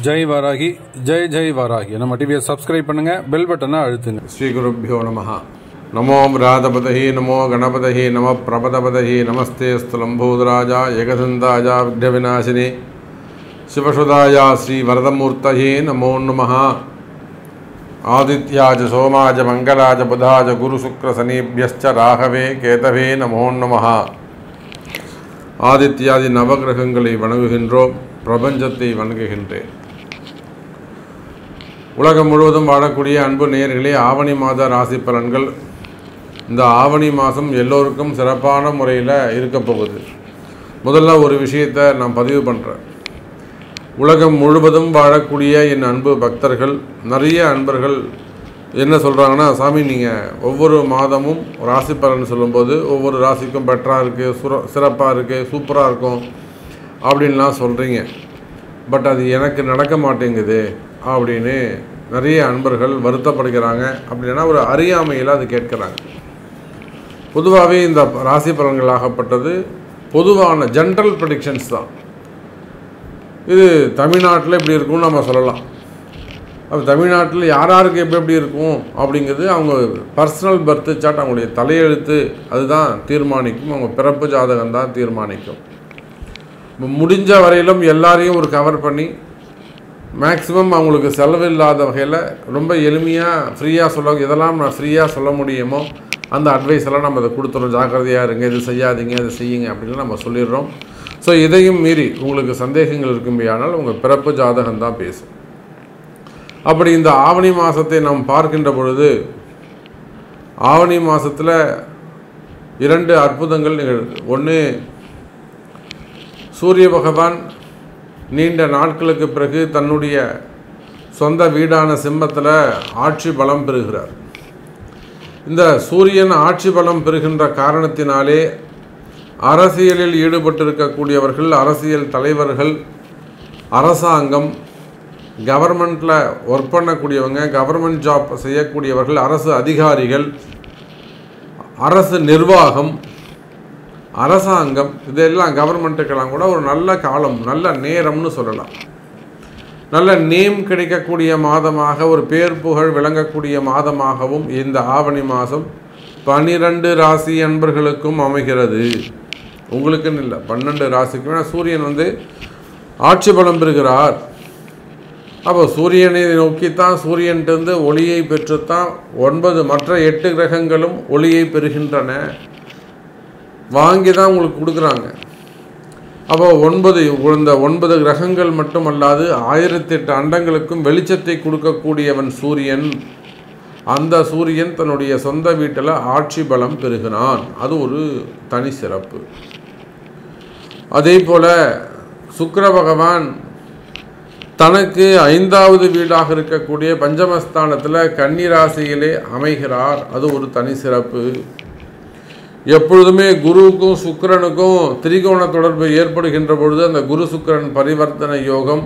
ஜெய் வாராகி ஜெய் ஜெய் வாராகி நம்ம டிவியை சப்ஸ்கிரைப் பண்ணுங்க, பெல் பட்டனை அழுத்துங்க. ஸ்ரீ குருभ्यो நமஹ. நமோ விராதபதஹி நமோ கணபதஹி நம பிரபதபதஹி நமஸ்தே ஸ்துலம்போதராஜா ஏகதந்தாஜா விக்னவிநாசினி சிவசுதாயா ஸ்ரீ வரதமூர்த்தஹி நமோ நமஹ. ஆதித்யாஜ சோமாஜ மங்களாஜ புதாஜ குரு சுக்ர சனீப்யஸ்ச ராகவே கேதவே நமோ நமஹ. ஆதித்யாதி நவகிரகங்களை வணங்குகின்றோம், பிரபஞ்சத்தை வணங்குகின்றேன். உலகம் முழுவதும் வாழக்கூடிய அன்பு நேயர்களே, ஆவணி மாத ராசி பலன்கள். இந்த ஆவணி மாதம் எல்லோருக்கும் சிறப்பான முறையில் இருக்க போகுது. முதல்ல ஒரு விஷயத்தை நான் பதிவு பண்ணுறேன். உலகம் முழுவதும் வாழக்கூடிய என் அன்பு பக்தர்கள், நிறைய அன்பர்கள் என்ன சொல்கிறாங்கன்னா, சாமி நீங்கள் ஒவ்வொரு மாதமும் ராசி பலன் சொல்லும்போது ஒவ்வொரு ராசிக்கும் பெட்டராக இருக்குது, சிறப்பாக இருக்குது, சூப்பராக இருக்கும் அப்படின்லாம் சொல்கிறீங்க. பட் அது எனக்கு நடக்க மாட்டேங்குது அப்படின்னு நிறைய அன்பர்கள் வருத்தப்படுகிறாங்க. அப்படின்னா ஒரு அறியாமையில் அது கேட்குறாங்க. பொதுவாகவே இந்த ராசி பலன்களாகப்பட்டது பொதுவான ஜென்ரல் ப்ரெடிக்ஷன்ஸ் தான். இது தமிழ்நாட்டில் இப்படி இருக்கும்னு நம்ம சொல்லலாம். அப்போ தமிழ்நாட்டில் யாராருக்கு எப்படி இருக்கும் அப்படிங்கிறது அவங்க பர்சனல் பர்த் சார்ட், அவங்களுடைய தலையெழுத்து அதுதான் தீர்மானிக்கும். அவங்க பிறப்பு ஜாதகம் தான் தீர்மானிக்கும். முடிஞ்ச வரையிலும் எல்லாரையும் ஒரு கவர் பண்ணி மேக்ஸிமம் அவங்களுக்கு செலவு இல்லாத வகையில் ரொம்ப எளிமையாக ஃப்ரீயாக எதெல்லாம் நான் ஃப்ரீயாக சொல்ல முடியுமோ அந்த அட்வைஸ் எல்லாம் நம்ம அதை கொடுத்துறோம். ஜாக்கிரதையாக இருங்க, இது செய்யாதீங்க, இது செய்யுங்க அப்படின்னு நம்ம சொல்லிடுறோம். ஸோ இதையும் மீறி உங்களுக்கு சந்தேகங்கள் இருக்கும்படியானால் உங்கள் பிறப்பு ஜாதகம் தான் பேசும். அப்படி இந்த ஆவணி மாதத்தை நாம் பார்க்கின்ற பொழுது, ஆவணி மாதத்தில் 2 அற்புதங்கள் நிகழ்து. ஒன்று, சூரிய பகவான் நீண்ட நாட்களுக்கு பிறகு தன்னுடைய சொந்த வீடான சிம்மத்தில் ஆட்சி பலம் பெறுகிறார். இந்த சூரியன் ஆட்சி பலம் பெறுகின்ற காரணத்தினாலே அரசியலில் ஈடுபட்டிருக்கக்கூடியவர்கள், அரசியல் தலைவர்கள், அரசாங்கம், கவர்மெண்ட்டில் ஒர்க் பண்ணக்கூடியவங்க, கவர்மெண்ட் ஜாப் செய்யக்கூடியவர்கள், அரசு அதிகாரிகள், அரசு நிர்வாகம், அரசாங்கம், இதெல்லாம் கவர்மெண்ட்டுக்கெல்லாம் கூட ஒரு நல்ல காலம், நல்ல நேரம்னு சொல்லலாம். நல்ல நேம் கிடைக்கக்கூடிய மாதமாக, ஒரு பேர் புகழ் விளங்கக்கூடிய மாதமாகவும் இந்த ஆவணி மாதம் 12 ராசி அன்பர்களுக்கும் அமைகிறது. உங்களுக்குன்னு இல்லை, 12 ராசிக்கும். ஏன்னா சூரியன் ஆட்சி பலம் பெறுகிறார். அப்போ சூரியனை நோக்கித்தான், சூரியன்ட்டு ஒளியை பெற்றுத்தான் 9 மற்ற 8 கிரகங்களும் ஒளியை பெறுகின்றன. வாங்கி தான் உங்களுக்கு கொடுக்குறாங்க. அப்போ 9 கிரகங்கள் மட்டுமல்லாது 1008 அண்டங்களுக்கும் வெளிச்சத்தை கொடுக்கக்கூடியவன் சூரியன். அந்த சூரியன் தன்னுடைய சொந்த வீட்டில் ஆட்சி பலம் பெறுகிறான். அது ஒரு தனி சிறப்பு. அதே போல் சுக்கிர பகவான் தனக்கு 5வது வீடாக இருக்கக்கூடிய பஞ்சமஸ்தானத்தில் கன்னி ராசியிலே அமைகிறார். அது ஒரு தனி சிறப்பு. எப்பொழுதுமே குருவுக்கும் சுக்கிரனுக்கும் திரிகோண தொடர்பு ஏற்படுகின்ற பொழுது அந்த குரு சுக்கிரன் பரிவர்த்தனை யோகம்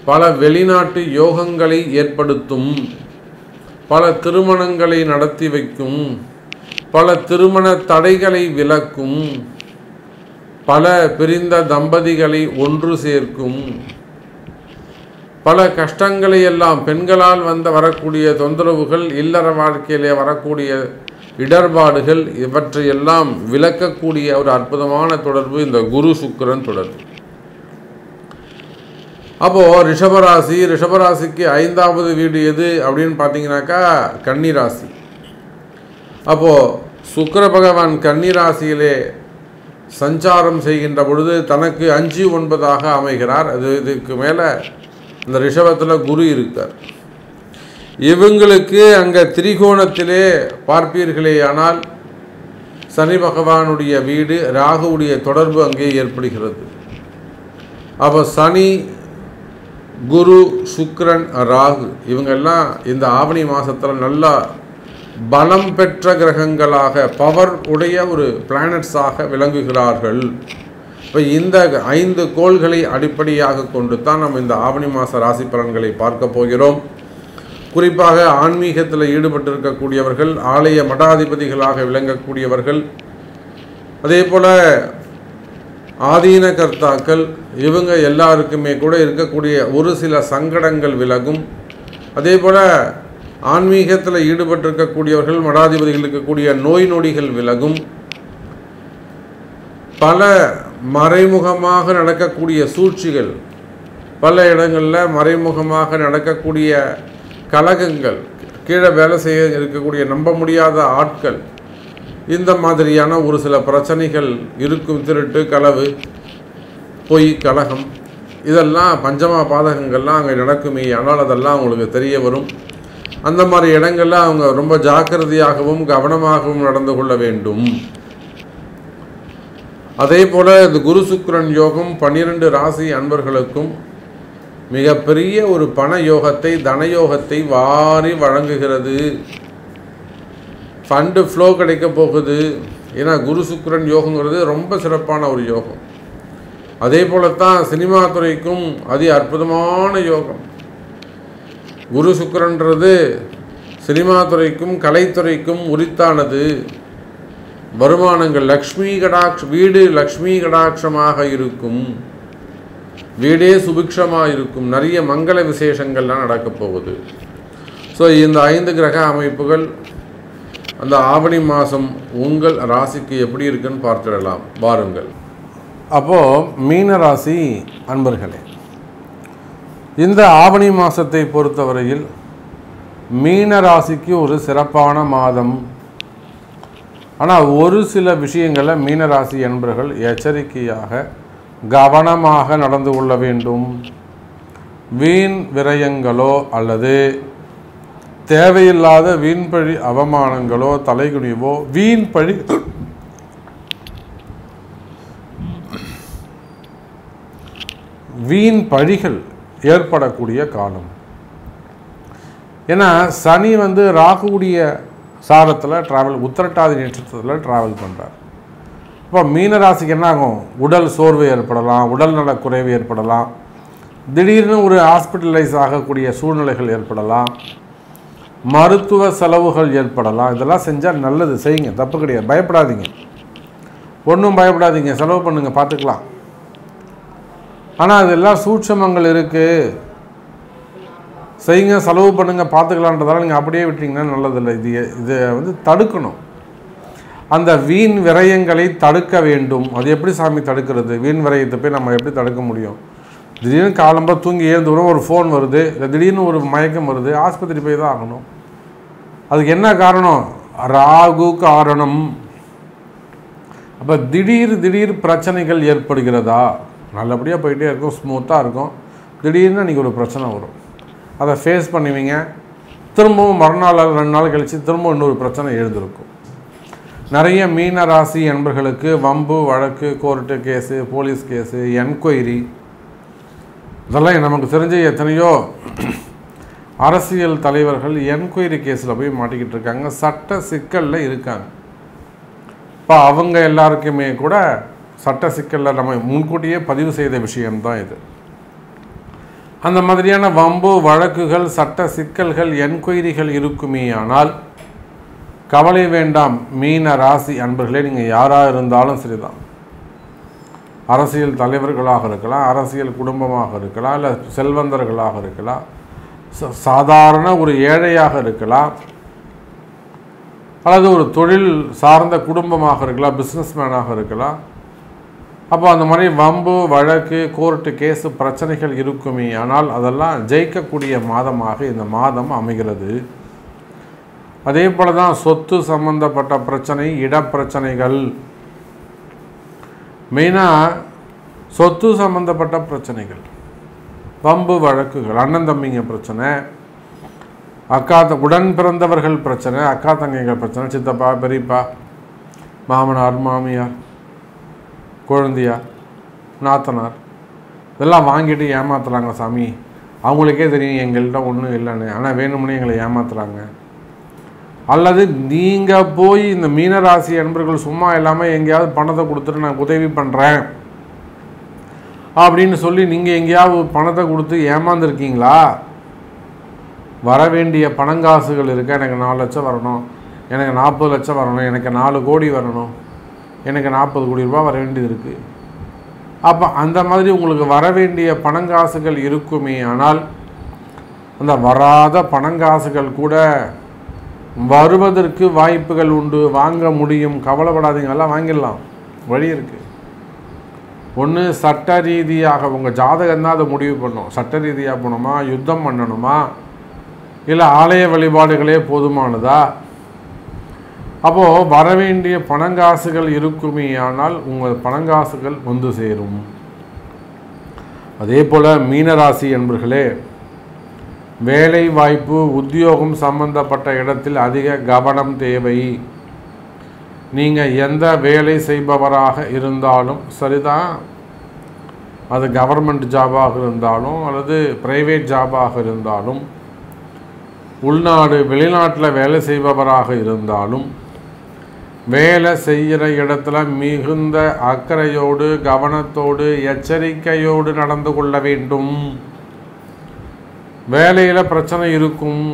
பல வெளிநாட்டு யோகங்களை ஏற்படுத்தும், பல திருமணங்களை நடத்தி வைக்கும், பல திருமண தடைகளை விலக்கும், பல பிரிந்த தம்பதிகளை ஒன்று சேர்க்கும், பல கஷ்டங்களை எல்லாம், பெண்களால் வரக்கூடிய தொந்தரவுகள், இல்லற வாழ்க்கையிலே வரக்கூடிய இடர்பாடுகள், இவற்றையெல்லாம் விளக்கக்கூடிய ஒரு அற்புதமான தொடர்பு இந்த குரு சுக்கிரன் தொடர்பு. அப்போது ரிஷபராசிக்கு 5வது வீடு எது அப்படின்னு பார்த்தீங்கன்னாக்கா கன்னி ராசி. அப்போது சுக்கிர பகவான் கன்னி ராசியிலே சஞ்சாரம் செய்கின்ற பொழுது தனக்கு 5, 9ஆக அமைகிறார். இதுக்கு மேலே இந்த ரிஷபத்தில் குரு இருக்கார். இவங்களுக்கு அங்கே திரிகோணத்திலே பார்ப்பீர்களே ஆனால் சனி பகவானுடைய வீடு, ராகுவுடைய தொடர்பு அங்கே ஏற்படுகிறது. அப்போ சனி, குரு, சுக்கிரன், ராகு இவங்கெல்லாம் இந்த ஆவணி மாதத்தில் நல்லா பலம் பெற்ற கிரகங்களாக, பவர் உடைய ஒரு பிளானட்ஸாக விளங்குகிறார்கள். இப்போ இந்த 5 கோள்களை அடிப்படையாக கொண்டு தான் நம்ம இந்த ஆவணி மாத ராசி பலன்களை பார்க்க போகிறோம். குறிப்பாக ஆன்மீகத்தில் ஈடுபட்டிருக்கக்கூடியவர்கள், ஆலய மடாதிபதிகளாக விளங்கக்கூடியவர்கள், அதே போல் ஆதீன கர்த்தாக்கள் இவங்க எல்லாருக்குமே கூட இருக்கக்கூடிய ஒரு சில சங்கடங்கள் விலகும். அதே போல் ஆன்மீகத்தில் ஈடுபட்டிருக்கக்கூடியவர்கள் மடாதிபதிகள் இருக்கக்கூடிய நோய் நொடிகள் விலகும். பல மறைமுகமாக நடக்கக்கூடிய சூழ்ச்சிகள், பல இடங்களில் மறைமுகமாக நடக்கக்கூடிய கலகங்கள், கீழே வேலை செய்ய இருக்கக்கூடிய நம்ப முடியாத ஆட்கள், இந்த மாதிரியான ஒரு சில பிரச்சனைகள் இருக்கும். திருட்டு, களவு, பொய், கலகம், இதெல்லாம் பஞ்சமா பாதகங்கள்லாம் அங்கே நடக்குமே. ஆனால் அதெல்லாம் அவங்களுக்கு தெரிய வரும். அந்த மாதிரி இடங்களில் அவங்க ரொம்ப ஜாக்கிரதையாகவும் கவனமாகவும் நடந்து கொள்ள வேண்டும். அதே போல் இந்த குரு சுக்கிரன் யோகம் 12 ராசி அன்பர்களுக்கும் மிகப்பெரிய ஒரு பண யோகத்தை, தனயோகத்தை வாரி வழங்குகிறது. ஃபண்டு ஃப்ளோ கிடைக்க போகுது. ஏன்னா குரு சுக்கிரன் யோகங்கிறது ரொம்ப சிறப்பான ஒரு யோகம். அதே போலத்தான் சினிமா துறைக்கும் அதி அற்புதமான யோகம். குரு சுக்கிரன்றது சினிமா துறைக்கும் கலைத்துறைக்கும் உரித்தானது. வருமானங்கள் லக்ஷ்மி கடாட்ச, வீடு லக்ஷ்மி கடாட்சமாக இருக்கும், வீடே சுபிக்ஷமாக இருக்கும், நிறைய மங்கள விசேஷங்கள்லாம் நடக்கப் போகுது. ஸோ இந்த 5 கிரக அமைப்புகள் அந்த ஆவணி மாதம் உங்கள் ராசிக்கு எப்படி இருக்குன்னு பார்த்துடலாம் வாருங்கள். அப்போது மீன ராசி அன்பர்களே, இந்த ஆவணி மாதத்தை பொறுத்தவரையில் மீன ராசிக்கு ஒரு சிறப்பான மாதம். ஆனால் ஒரு சில விஷயங்களில் மீனராசி அன்பர்கள் எச்சரிக்கையாக கவனமாக நடந்து கொள்ள வேண்டும். வீண் விரயங்களோ அல்லது தேவையில்லாத வீண்பழி அவமானங்களோ, தலைகுனிவோ, வீண் பழிகள் ஏற்படக்கூடிய காலம். ஏன்னா சனி ராகுடைய சாரத்தில் ட்ராவல், உத்திரட்டாதி நட்சத்திரத்தில் ட்ராவல் பண்ணுறார். இப்போ மீனராசிக்கு என்ன ஆகும்? உடல் சோர்வு ஏற்படலாம், உடல் நலக்குறைவு ஏற்படலாம், திடீர்னு ஒரு ஹாஸ்பிட்டலைஸ் ஆகக்கூடிய சூழ்நிலைகள் ஏற்படலாம், மருத்துவ செலவுகள் ஏற்படலாம். இதெல்லாம் செஞ்சால் நல்லது, செய்யுங்க, தப்பு கிடையாது, பயப்படாதீங்க, ஒன்றும் பயப்படாதீங்க, செலவு பண்ணுங்கள், பார்த்துக்கலாம். ஆனால் அதெல்லாம் சூட்சமங்கள் இருக்குது, செய்யுங்க, செலவு பண்ணுங்கள், பார்த்துக்கலான்றதால நீங்கள் அப்படியே விட்டீங்கன்னா நல்லதில்லை. இதை தடுக்கணும். அந்த வீண் விரயங்களை தடுக்க வேண்டும். அது எப்படி சாமி தடுக்கிறது? வீண் விரயத்தை போய் நம்ம எப்படி தடுக்க முடியும்? திடீர்னு காலம்பா தூங்கி ஏந்து வரும், ஒரு ஃபோன் வருது, இல்லை திடீர்னு ஒரு மயக்கம் வருது, ஆஸ்பத்திரி போய் தான் ஆகணும். அதுக்கு என்ன காரணம்? ராகு காரணம். அப்போ திடீர் பிரச்சனைகள் ஏற்படுகிறதா? நல்லபடியாக போயிட்டே இருக்கும், ஸ்மூத்தாக இருக்கும், திடீர்னு அன்றைக்கி ஒரு பிரச்சனை வரும், அதை ஃபேஸ் பண்ணுவீங்க. திரும்பவும் மறுநாள் 2 நாள் கழித்து திரும்பவும் இன்னொரு பிரச்சனை எழுந்திருக்கும். நிறைய மீன ராசி என்பர்களுக்கு வம்பு வழக்கு, court case, police case, enquiry, இதெல்லாம் நமக்கு தெரிஞ்ச எத்தனையோ அரசியல் தலைவர்கள் என்கொயரி கேஸில் போய் மாட்டிக்கிட்டு இருக்காங்க, சட்ட சிக்கலில் இருக்காங்க. இப்போ அவங்க எல்லாருக்குமே கூட சட்ட சிக்கலில் நம்ம முன்கூட்டியே பதிவு செய்த விஷயம்தான் இது. அந்த மாதிரியான வம்பு வழக்குகள், சட்ட சிக்கல்கள், என்கொயரிகள் இருக்குமே. ஆனால் கவலை வேண்டாம் மீன ராசி அன்பர்களே, நீங்கள் யாராக இருந்தாலும் சரிதான். அரசியல் தலைவர்களாக இருக்கலாம், அரசியல் குடும்பமாக இருக்கலாம், இல்லை செல்வந்தர்களாக இருக்கலாம், சாதாரண ஒரு ஏழையாக இருக்கலாம், அல்லது ஒரு தொழில் சார்ந்த குடும்பமாக இருக்கலாம், பிஸ்னஸ்மேனாக இருக்கலாம். அப்போ அந்த மாதிரி வம்பு வழக்கு, கோர்ட்டு கேஸு பிரச்சனைகள் இருக்குமே. ஆனால் அதெல்லாம் ஜெயிக்கக்கூடிய மாதமாக இந்த மாதம் அமைகிறது. அதே போல தான் சொத்து சம்பந்தப்பட்ட பிரச்சனை, இடப்பிரச்சனைகள், மெயினாக சொத்து சம்பந்தப்பட்ட பிரச்சனைகள், வம்பு வழக்குகள், அண்ணன் தம்பிங்க பிரச்சனை, உடன் பிறந்தவர்கள் பிரச்சனை, அக்கா தங்கைகள் பிரச்சனை, சித்தப்பா பெரியப்பா, மாமனார் மாமியார், குழந்தையார், நாத்தனார், இதெல்லாம் வாங்கிட்டு ஏமாத்துறாங்க சாமி. அவங்களுக்கே தெரியும் எங்கள்கிட்ட ஒன்றும் இல்லைன்னு, ஆனால் வேணும்னே எங்களை ஏமாத்துறாங்க. அல்லது நீங்கள் போய் இந்த மீனராசி அன்பர்கள் சும்மா இல்லாமல் எங்கேயாவது பணத்தை கொடுத்துட்டு நான் உதவி பண்ணுறேன் அப்படின்னு சொல்லி நீங்கள் எங்கேயாவது பணத்தை கொடுத்து ஏமாந்துருக்கீங்களா? வர வேண்டிய பணங்காசுகள் இருக்க, எனக்கு 4 லட்சம் வரணும், எனக்கு 40 லட்சம் வரணும், எனக்கு 4 கோடி வரணும், எனக்கு 40 கோடி ரூபா வர வேண்டியது இருக்குது. அப்போ அந்த மாதிரி உங்களுக்கு வர வேண்டிய பணங்காசுகள் இருக்குமே, ஆனால் அந்த வராத பணங்காசுகள் கூட வருவதற்கு வாய்ப்புகள் உண்டு, வாங்க முடியும். கவலைப்படாதீங்க, எல்லாம் வாங்கிடலாம், வழி இருக்குது. ஒன்று சட்ட ரீதியாக உங்கள் ஜாதகம் தான் அதை முடிவு பண்ணும். சட்ட ரீதியாக போகணுமா, யுத்தம் பண்ணணுமா, இல்லை ஆலய வழிபாடுகளே போதுமானதா? அப்போது வர வேண்டிய பணங்காசுகள் இருக்குமே, ஆனால் உங்கள் பணங்காசுகள் வந்து சேரும். அதே போல் மீனராசி என்பர்களே, வேலை வாய்ப்பு உத்தியோகம் சம்பந்தப்பட்ட இடத்தில் அதிக கவனம் தேவை. நீங்கள் எந்த வேலை செய்பவராக இருந்தாலும் சரிதான், அது கவர்மெண்ட் ஜாபாக இருந்தாலும் அல்லது பிரைவேட் ஜாபாக இருந்தாலும், உள்நாடு வெளிநாட்டில் வேலை செய்பவராக இருந்தாலும், வேலை செய்கிற இடத்துல மிகுந்த அக்கறையோடு கவனத்தோடு எச்சரிக்கையோடு நடந்து கொள்ள வேண்டும். வேலையில் பிரச்சனை இருக்கும்.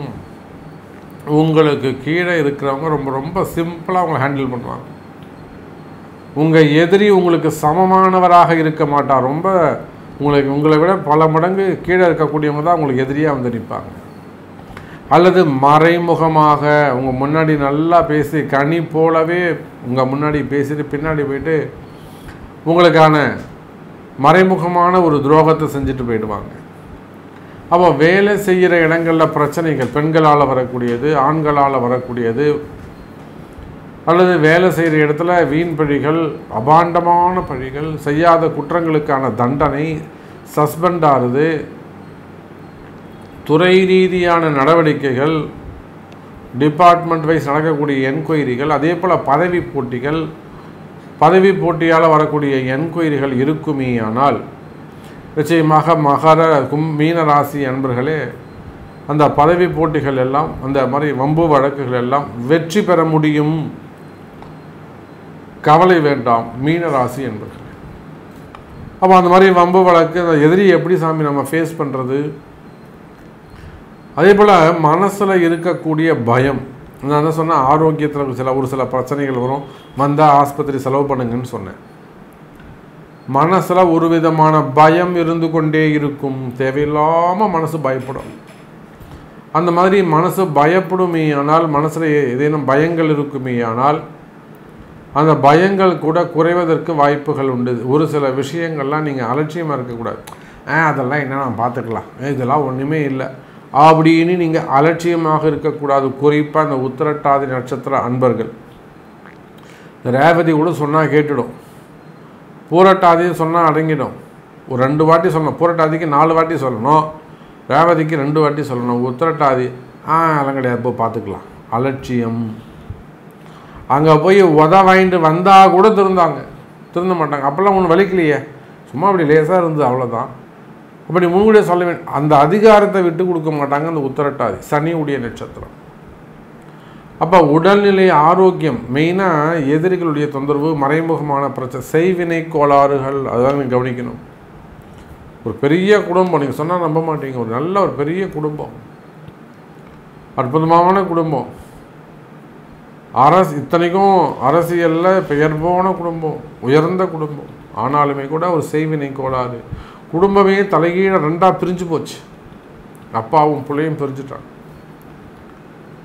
உங்களுக்கு கீழே இருக்கிறவங்க ரொம்ப ரொம்ப சிம்பிளாக அவங்களை ஹேண்டில் பண்ணுவாங்க. உங்கள் எதிரி உங்களுக்கு சமமானவராக இருக்க மாட்டார். ரொம்ப உங்களை விட பல மடங்கு கீழே இருக்கக்கூடியவங்க தான் உங்களுக்கு எதிரியாக வந்து நிற்பாங்க. அல்லது மறைமுகமாக உங்கள் முன்னாடி நல்லா பேசி கனி போலவே உங்கள் முன்னாடி பேசிட்டு பின்னாடி போயிட்டு உங்களுக்கான மறைமுகமான ஒரு துரோகத்தை செஞ்சுட்டு போயிடுவாங்க. அப்போ வேலை செய்கிற இடங்களில் பிரச்சனைகள் பெண்களால் வரக்கூடியது, ஆண்களால் வரக்கூடியது, அல்லது வேலை செய்கிற இடத்துல வீண் பழிகள், அபாண்டமான பழிகள், செய்யாத குற்றங்களுக்கான தண்டனை, சஸ்பெண்ட் ஆகுது, துறை ரீதியான நடவடிக்கைகள், டிபார்ட்மெண்ட் வைஸ் நடக்கக்கூடிய என்கொயரிகள், அதே போல் பதவி போட்டிகள், பதவி போட்டியால் வரக்கூடிய என்கொயரிகள் இருக்குமே, ஆனால் நிச்சயமாக மகர மீன ராசி அன்பர்களே, அந்த பதவி போட்டிகள் எல்லாம், அந்த மாதிரி வம்பு வழக்குகள் எல்லாம் வெற்றி பெற முடியும். கவலை வேண்டாம் மீன ராசி என்பர்கள். அப்போ அந்த மாதிரி வம்பு வழக்கு, அந்த எதிரி எப்படி சாமி நம்ம ஃபேஸ் பண்ணுறது? அதே போல் மனசில் இருக்கக்கூடிய பயம், நான் என்ன சொன்னேன், ஆரோக்கியத்தில் ஒரு சில பிரச்சனைகள் வரும், வந்தால் ஆஸ்பத்திரி செலவு பண்ணுங்கன்னு சொன்னேன். மனசில் ஒரு விதமான பயம் இருந்து கொண்டே இருக்கும். தேவையில்லாமல் மனசு பயப்படும். அந்த மாதிரி மனசு பயப்படுமே ஆனால், மனசில் ஏதேனும் பயங்கள் இருக்குமே ஆனால், அந்த பயங்கள் கூட குறைவதற்கு வாய்ப்புகள் உண்டு. ஒரு சில விஷயங்கள்லாம் நீங்கள் அலட்சியமாக இருக்கக்கூடாது. அதெல்லாம் என்ன நான் பார்த்துக்கலாம், இதெல்லாம் ஒன்றுமே இல்லை அப்படின்னு நீங்கள் அலட்சியமாக இருக்கக்கூடாது. குறிப்பாக அந்த உத்திரட்டாதி நட்சத்திர அன்பர்கள். ரேவதி கூட சொன்னால் கேட்டுடும், பூரட்டாதின்னு சொன்னால் அடங்கிடும். ஒரு 2 வாட்டி சொல்லணும், பூரட்டாதிக்கு 4 வாட்டி சொல்லணும், ரேவதிக்கு 2 வாட்டி சொல்லணும். உத்திரட்டாதி அதெல்லாம் கிடையாது, போய் பார்த்துக்கலாம். அலட்சியம். அங்கே போய் வாங்கிட்டு வந்தால் கூட திருந்த மாட்டாங்க. அப்போல்லாம் ஒன்றும் வலிக்கலையே, சும்மா அப்படி லேசாக இருந்தது, அவ்வளோதான். அப்படி முன்கூடியே சொல்ல வேண்டும். அந்த அதிகாரத்தை விட்டு கொடுக்க மாட்டாங்க அந்த உத்திரட்டாதி, சனியுடைய நட்சத்திரம். அப்போ உடல்நிலை ஆரோக்கியம், மெயினாக எதிரிகளுடைய தொந்தரவு, மறைமுகமான பிரச்சனை, செய்வினை கோளாறுகள், அதெல்லாம் நீங்கள் கவனிக்கணும். ஒரு பெரிய குடும்பம், நீங்கள் சொன்னால் நம்ப மாட்டீங்க, ஒரு நல்ல ஒரு பெரிய குடும்பம், அற்புதமான குடும்பம், இத்தனைக்கும் அரசியலில் பெயர் போன குடும்பம், உயர்ந்த குடும்பம், ஆனாலுமே கூட ஒரு செய்வினை கோளாறு, குடும்பமே தலைகீழ 2ஆக பிரிஞ்சு போச்சு. அப்பாவும் பிள்ளையும் பிரிஞ்சுட்டாங்க.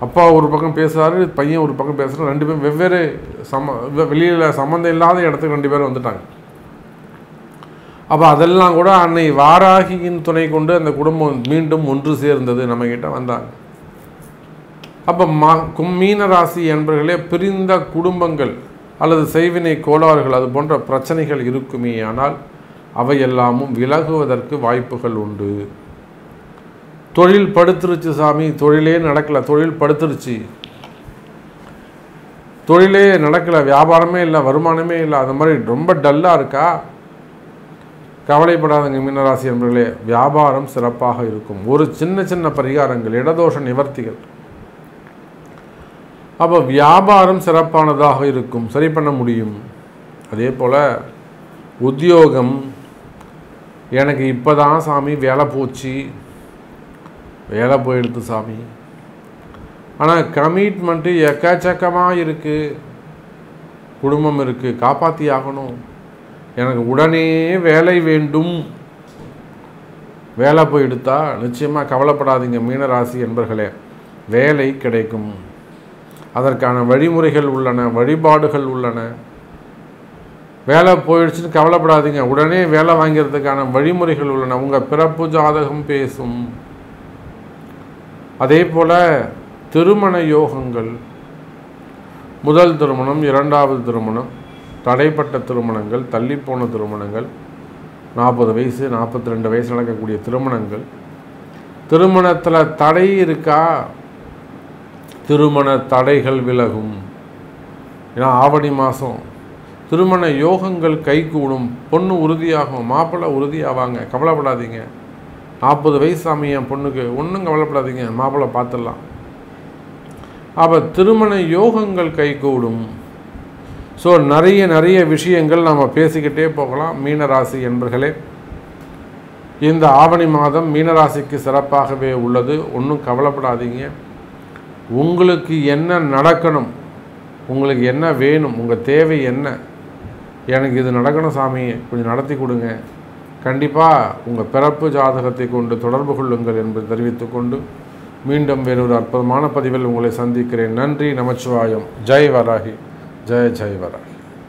அப்பா ஒரு பக்கம் பேசுகிறாரு, பையன் ஒரு பக்கம் பேசுகிறாரு. 2 பேரும் வெவ்வேறு வெளியில் சம்மந்தம் இல்லாத இடத்துக்கு 2 பேரும் வந்துட்டாங்க. அப்போ அதெல்லாம் கூட அன்னை வாராகியின் துணை கொண்டு அந்த குடும்பம் மீண்டும் ஒன்று சேர்ந்தது, நம்மக்கிட்ட வந்தாங்க. அப்போ மீன ராசி என்பர்களே, பிரிந்த குடும்பங்கள் அல்லது செய்வினை கோளாறுகள் அது போன்ற பிரச்சனைகள் இருக்குமே, ஆனால் அவையெல்லாமும் விலகுவதற்கு வாய்ப்புகள் உண்டு. தொழில் படுத்துருச்சு சாமி, தொழிலே நடக்கலை, தொழில் படுத்துருச்சு, தொழிலே நடக்கலை, வியாபாரமே இல்லை, வருமானமே இல்லை, அது மாதிரி ரொம்ப டல்லாக இருக்கா? கவலைப்படாதங்க மீனராசி என்பர்களே, வியாபாரம் சிறப்பாக இருக்கும். ஒரு சின்ன சின்ன பரிகாரங்கள், இடதோஷ நிவர்த்திகள், அப்போ வியாபாரம் சிறப்பானதாக இருக்கும், சரி பண்ண முடியும். அதே போல் உத்தியோகம், எனக்கு இப்போ தான் சாமி வேலை போச்சு, வேலை போயிடுது சாமி, ஆனால் கமிட்மெண்ட்டு எக்கச்சக்கமாக இருக்குது, குடும்பம் இருக்குது, காப்பாற்றி ஆகணும், எனக்கு உடனே வேலை வேண்டும், வேலை போய் எடுத்தா நிச்சயமாக கவலைப்படாதீங்க மீனராசி என்பர்களே, வேலை கிடைக்கும். அதற்கான வழிமுறைகள் உள்ளன, வழிபாடுகள் உள்ளன. வேலை போயிடுச்சுன்னு கவலைப்படாதீங்க, உடனே வேலை வாங்கிறதுக்கான வழிமுறைகள் உள்ளன. உங்கள் பிறப்பு ஜாதகம் பேசும். அதே போல் திருமண யோகங்கள், முதல் திருமணம், இரண்டாவது திருமணம், தடைப்பட்ட திருமணங்கள், தள்ளிப்போன திருமணங்கள், 40 வயசு 42 வயசு நடக்கக்கூடிய திருமணங்கள், திருமணத்தில் தடை இருக்கா, திருமண தடைகள் விலகும். ஏன்னா ஆவணி மாதம் திருமண யோகங்கள் கைகூடும், பொண்ணு உறுதியாகும், மாப்பிள்ளை உறுதியாவாங்க, கவலைப்படாதீங்க. 40 வயசு சாமி என் பொண்ணுக்கு, ஒன்றும் கவலைப்படாதீங்க, மாப்பிள்ளை பார்த்துடலாம். அப்போ திருமண யோகங்கள் கைகூடும். ஸோ நிறைய விஷயங்கள் நம்ம பேசிக்கிட்டே போகலாம். மீனராசி என்பர்களே, இந்த ஆவணி மாதம் மீனராசிக்கு சிறப்பாகவே உள்ளது. ஒன்றும் கவலைப்படாதீங்க. உங்களுக்கு என்ன நடக்கணும், உங்களுக்கு என்ன வேணும், உங்கள் தேவை என்ன, எனக்கு இது நடக்கணும் சாமி, கொஞ்சம் நடத்தி கொடுங்க, கண்டிப்பாக உங்கள் பிறப்பு ஜாதகத்தை கொண்டு தொடர்பு கொள்ளுங்கள் என்று தெரிவித்துக்கொண்டு மீண்டும் வேறொரு அற்புதமான பதிவில் உங்களை சந்திக்கிறேன். நன்றி, நமச்சிவாயம். ஜெய் வராகி, ஜெய் ஜெய் வராகி.